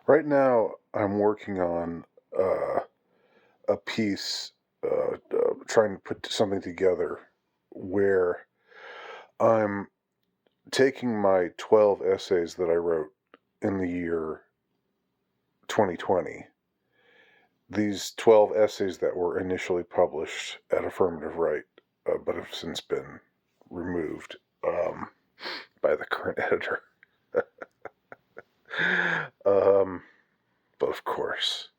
Right now, I'm working on a piece, trying to put something together where I'm taking my 12 essays that I wrote in the year 2020. These 12 essays that were initially published at Affirmative Right, but have since been removed by the current editor. um, but of course.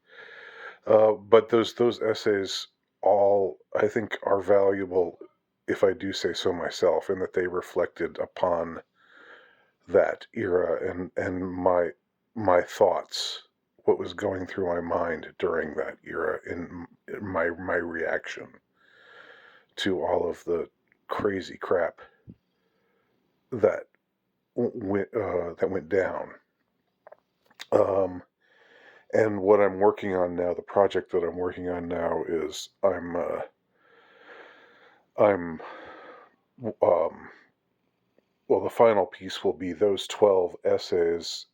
But those essays all, I think, are valuable, if I do say so myself, in that they reflected upon that era and my thoughts, what was going through my mind during that era, in my reaction to all of the crazy crap that went down. Um, and what I'm working on now, the project that I'm working on now, is I'm um, well, the final piece will be those 12 essays,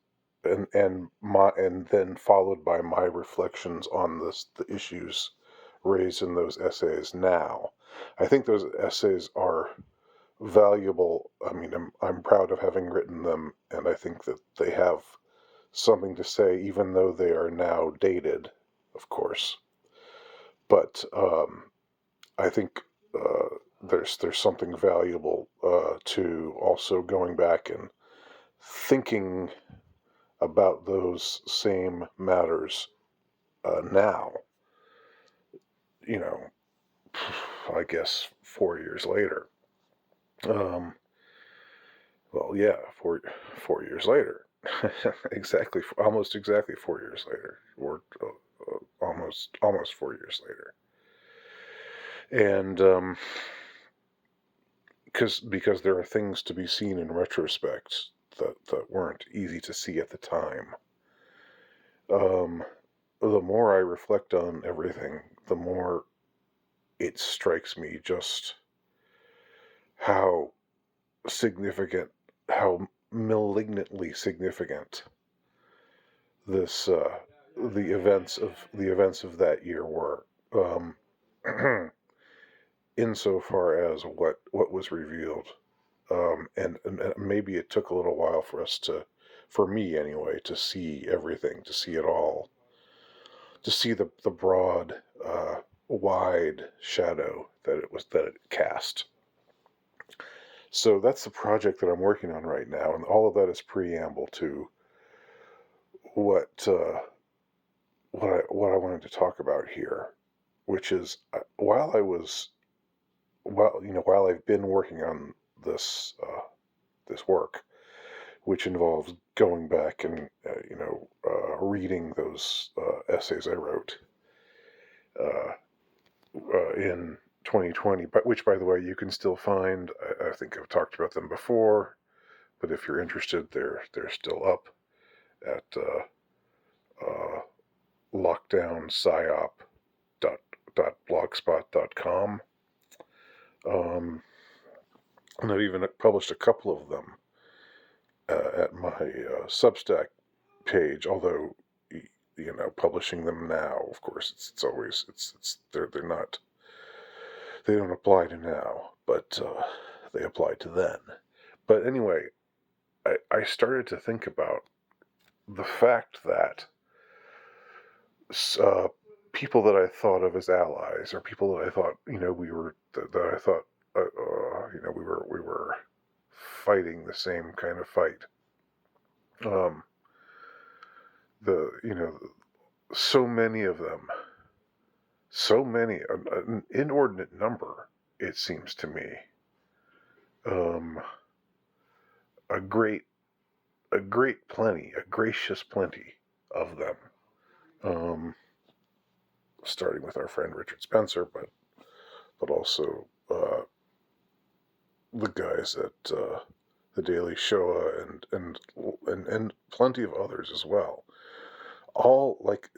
and then followed by my reflections on the issues raised in those essays now. I think those essays are valuable. I mean, I'm proud of having written them, and I think that they have something to say, even though they are now dated, of course. But I think there's something valuable to also going back and thinking about those same matters now. You know, I guess 4 years later. Um, well, yeah, 4 years later, exactly, almost exactly 4 years later, or almost 4 years later, and because there are things to be seen in retrospect that weren't easy to see at the time. Um, the more I reflect on everything, the more it strikes me just how significant, how malignantly significant this the events of that year were. Um, insofar as what was revealed. And maybe it took a little while for me anyway, to see everything, to see it all, to see the broad, wide shadow that it cast. So that's the project that I'm working on right now, and all of that is preamble to what what I wanted to talk about here, which is, while I've been working on this work, which involves going back and reading those essays I wrote uh, in 2020, but which, by the way, you can still find. I think I've talked about them before, but if you're interested, they're still up at uh, lockdownpsyop.blogspot.com. And I've even published a couple of them at my Substack page. Although, publishing them now, of course, it's always they're not, they don't apply to now, but they apply to then. But anyway, I started to think about the fact that uh, people that I thought of as allies, or people that I thought, that I thought, we were fighting the same kind of fight. Um, the you know so many of them, so many, an inordinate number, it seems to me. Um, a great, a gracious plenty of them. Um, Starting with our friend Richard Spencer, but also the guys at the Daily Shoah, and plenty of others as well. All, like,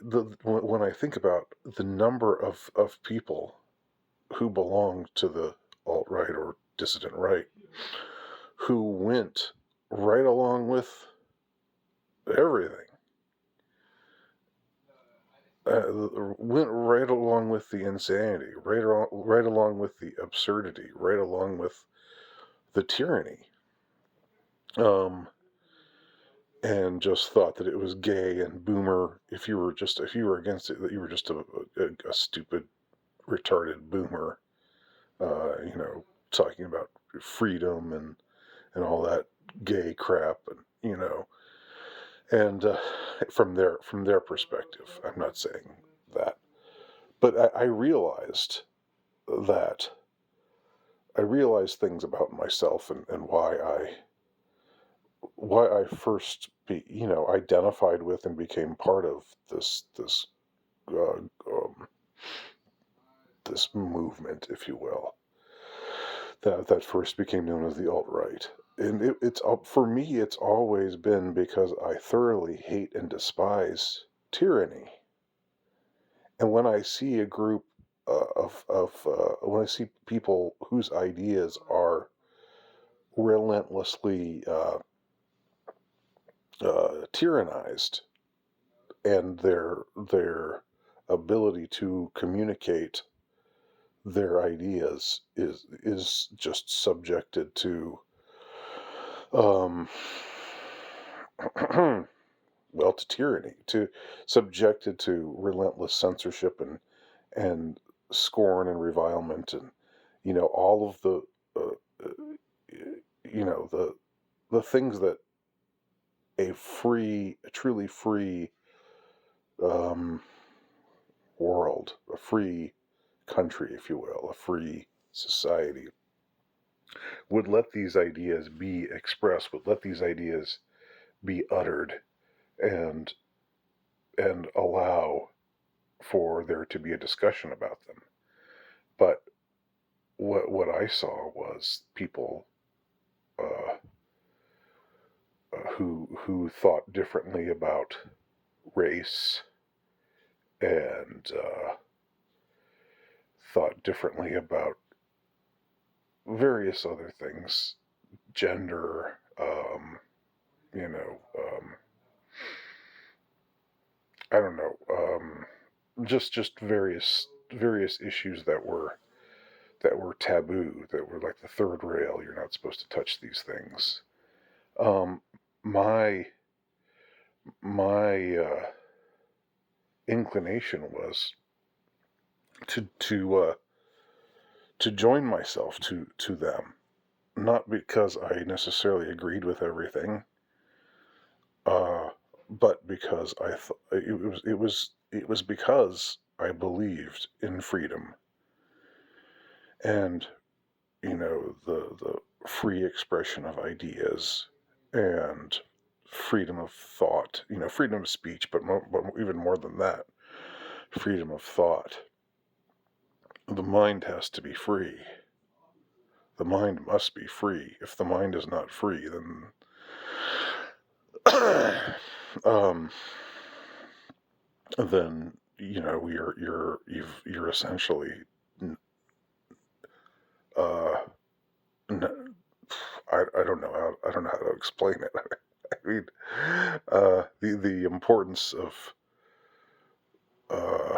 when I think about the number of people who belong to the alt right or dissident right, who went right along with everything, went right along with the insanity, right along with the absurdity, right along with the tyranny, um, and just thought that it was gay and boomer. If you were against it, that you were just a stupid, retarded boomer. You know, talking about freedom and all that gay crap, and and from their perspective, I'm not saying that, but that I realized things about myself and why I first identified with and became part of uh, um, this movement, if you will, that first became known as the alt right. And it's for me, it's always been because I thoroughly hate and despise tyranny. And when I see a group when I see people whose ideas are relentlessly tyrannized, and their ability to communicate their ideas is just subjected to um, well, to tyranny, to subjected to relentless censorship and scorn and revilement, and all of the uh, the things that a truly free um, world, a free country, if you will, a free society would let these ideas be expressed, would let these ideas be uttered, and allow for there to be a discussion about them. But what I saw was people uh, who thought differently about race, and thought differently about various other things, gender, you know, I don't know, just various issues that were taboo, that were like the third rail. You're not supposed to touch these things. Um, my my inclination was to to join myself to them, not because I necessarily agreed with everything, uh, but because it was because I believed in freedom, and the free expression of ideas, and freedom of thought, freedom of speech, but even more than that, freedom of thought. The mind has to be free. The mind must be free. If the mind is not free, then um, you're essentially uh, I don't know how to explain it. I mean, the importance uh,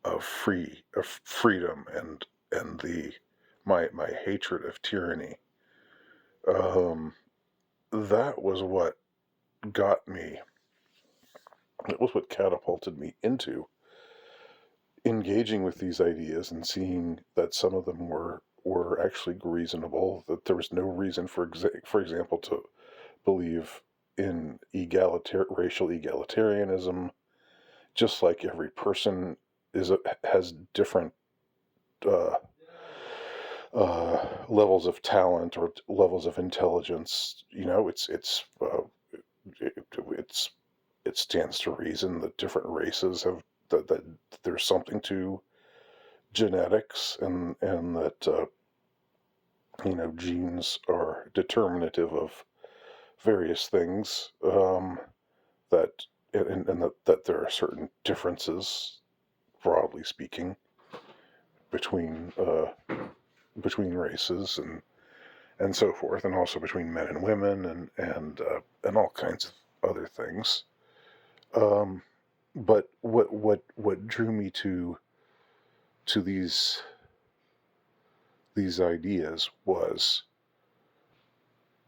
of freedom, and the my hatred of tyranny. Um, that was what got me. It was what catapulted me into engaging with these ideas and seeing that some of them were actually reasonable. That there was no reason for example, to believe in racial egalitarianism. Just like every person has different uh, levels of talent or levels of intelligence. It's it stands to reason that different races have that there's something to genetics, and that genes are determinative of various things, that and that there are certain differences, broadly speaking, between between races, and so forth, and also between men and women, and all kinds of other things. Um, But what drew me to these ideas was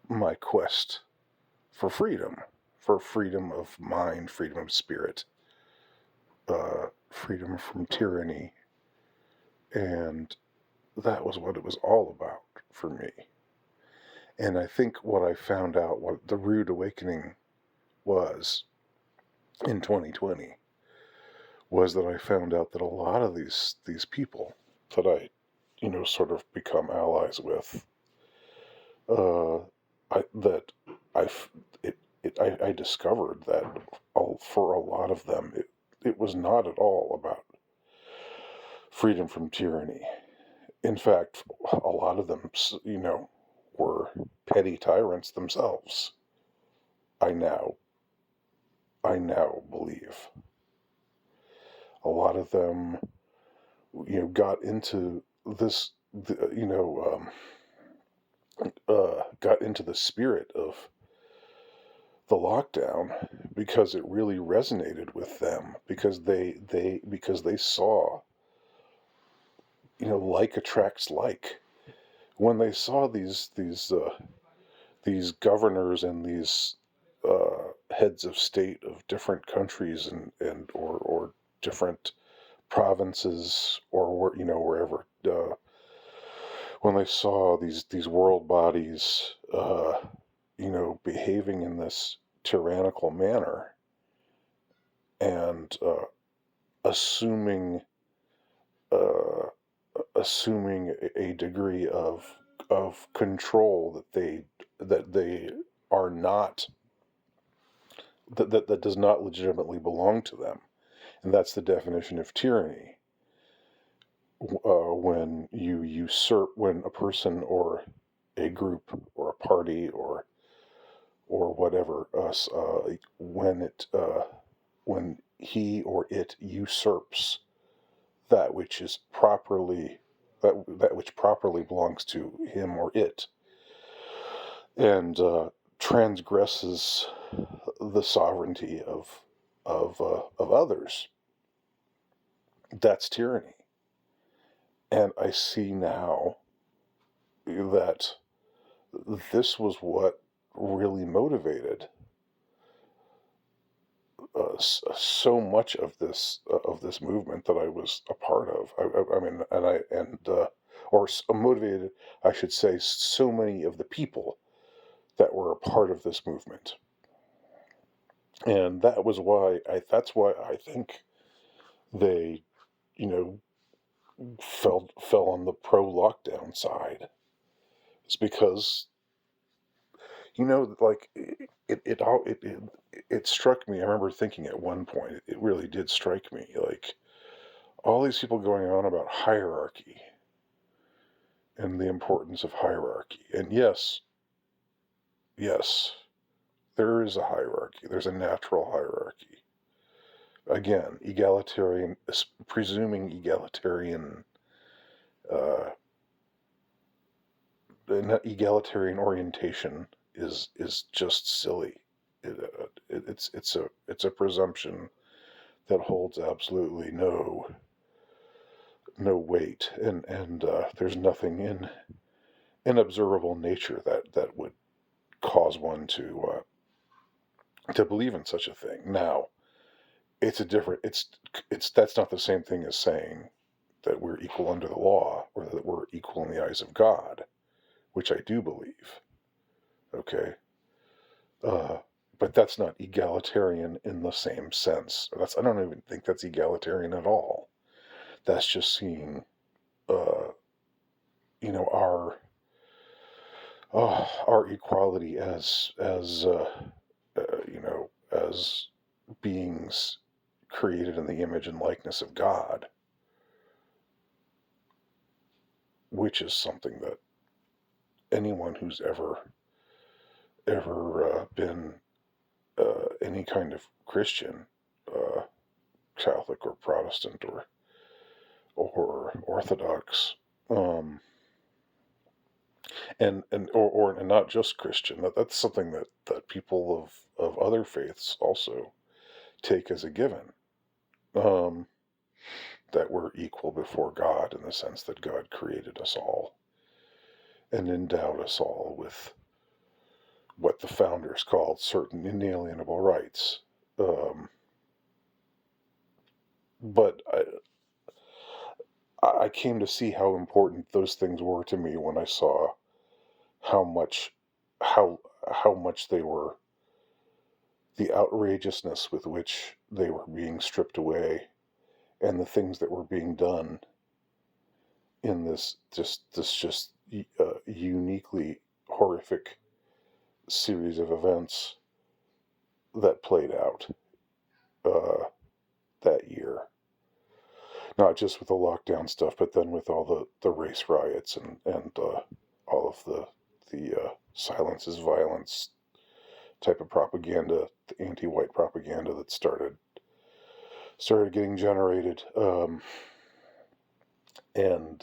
my quest for freedom of mind, freedom of spirit, freedom from tyranny, and that was what it was all about for me. And I think what I found out, what the rude awakening was in 2020, was that I found out that a lot of these people that I, sort of become allies with, uh, I that I I discovered that for a lot of them it was not at all about freedom from tyranny. In fact, a lot of them, were petty tyrants themselves. I now I now believe a lot of them, got into this, got into the spirit of the lockdown because it really resonated with them because they saw, like attracts like. When they saw these governors and these heads of state of different countries or different provinces or wherever, when they saw these world bodies, behaving in this tyrannical manner and assuming uh, assuming a degree of control that they are not that does not legitimately belong to them, and that's the definition of tyranny. When you usurp, when a person or a group or a party or whatever, when he or it usurps that which is properly that which properly belongs to him or it, and transgresses the sovereignty of others. That's tyranny. And I see now that this was what really motivated so much of this movement that I was a part of. I mean, or motivated, I should say, so many of the people that were a part of this movement, and that's why I think they, you know, fell on the pro lockdown side. It's because, like it struck me. I remember thinking at one point, it really did strike me, like all these people going on about hierarchy and the importance of hierarchy. And yes, there is a hierarchy. There's a natural hierarchy. Again, presuming egalitarian, uh, egalitarian orientation is just silly. It's a presumption that holds absolutely no weight, and there's nothing in observable nature that would cause one to believe in such a thing. Now, it's that's not the same thing as saying that we're equal under the law or that we're equal in the eyes of God, which I do believe. Okay, uh, but that's not egalitarian in the same sense. I don't even think that's egalitarian at all. That's just seeing, uh, our our equality as beings created in the image and likeness of God, which is something that anyone who's ever been any kind of Christian, uh, Catholic or Protestant or Orthodox, um, and not just Christian. That's something that people of other faiths also take as a given. um, that we're equal before God in the sense that God created us all and endowed us all with what the founders called certain inalienable rights. Um, but I came to see how important those things were to me when I saw how much how how much they were, the outrageousness with which they were being stripped away, and the things that were being done in this uniquely horrific series of events that played out uh, that year. Not just with the lockdown stuff, but then with all the race riots and all of the silence is violence type of propaganda, the anti-white propaganda that started getting generated, and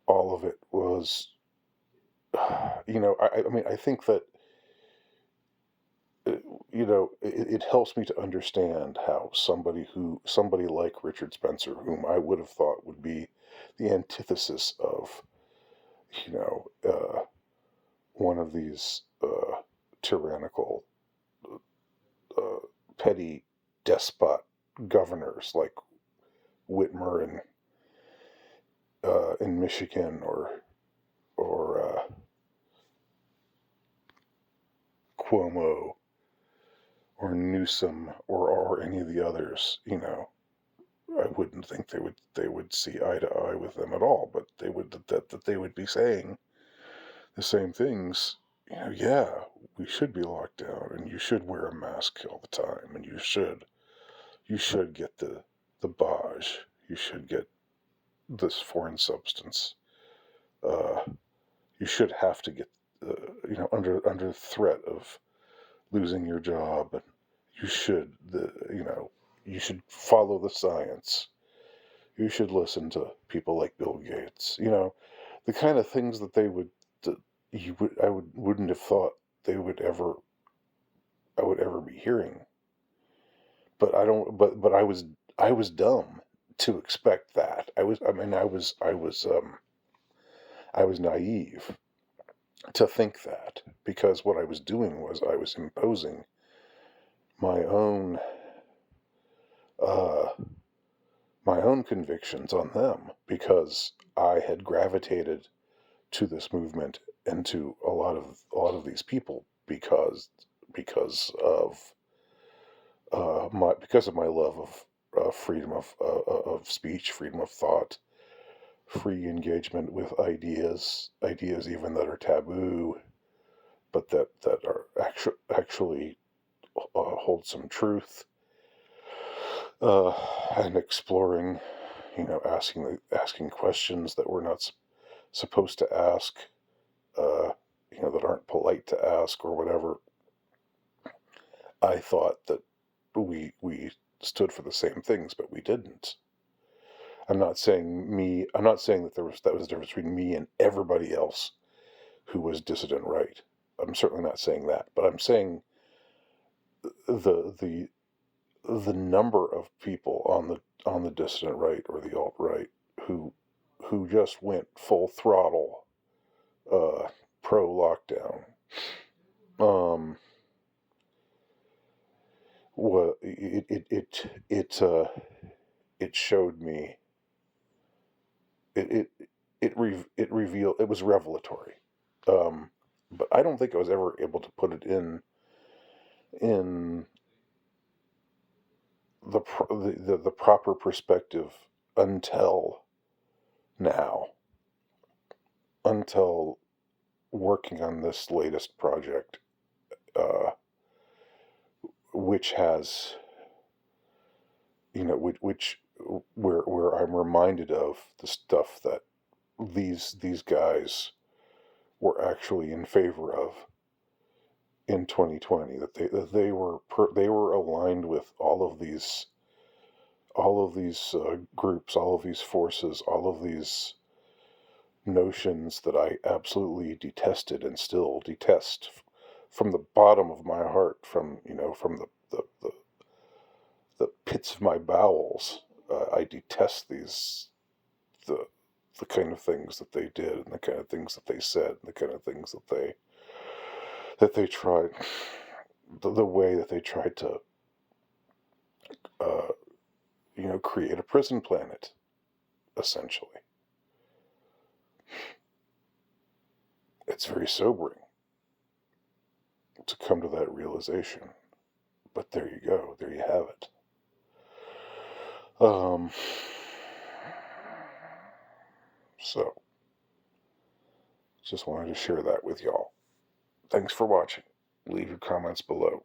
all of it was, I mean, I think that uh, it helps me to understand how somebody like Richard Spencer, whom I would have thought would be the antithesis of, you know, one of these tyrannical, uh, petty despot governors like Whitmer in Michigan, or Cuomo or Newsom or any of the others. I wouldn't think they would see eye to eye with them at all, but that they would be saying the same things. Yeah, we should be locked down, and you should wear a mask all the time, and you should get the Baj, you should get this foreign substance. Uh, you should have to get, under threat of losing your job, and you should you should follow the science. You should listen to people like Bill Gates. The kind of things that wouldn't have thought they would ever I would ever be hearing. But I don't. But I was dumb to expect that. I was naive to think that, because what I was doing was I was imposing my own uh, my own convictions on them, because I had gravitated to this movement and to a lot of these people because of my love of freedom of speech, freedom of thought, free engagement with ideas even that are taboo, but that are actually hold some truth, and exploring, asking questions that we're not supposed to ask, that aren't polite to ask or whatever. I thought that we stood for the same things, but we didn't. I'm not saying that was the difference between me and everybody else who was dissident right. I'm certainly not saying that, but I'm saying the the the number of people on the dissident right or the alt right who who just went full throttle, uh, pro lockdown. Um, what it showed me, it it revealed, it was revelatory. Um, but I don't think I was ever able to put it in the proper perspective until now, until working on this latest project, uh, which has, which where I'm reminded of the stuff that these guys were actually in favor of in 2020, that they were aligned with all of these groups, all of these forces, all of these notions that I absolutely detested and still detest from the bottom of my heart, from the pits pits of my bowels. I detest the the kind of things that they did, and the kind of things that they said, and the kind of things that they tried, the way that they tried to, uh, create a prison planet, essentially. It's very sobering to come to that realization. But there you go. There you have it. So, just wanted to share that with y'all. Thanks for watching. Leave your comments below.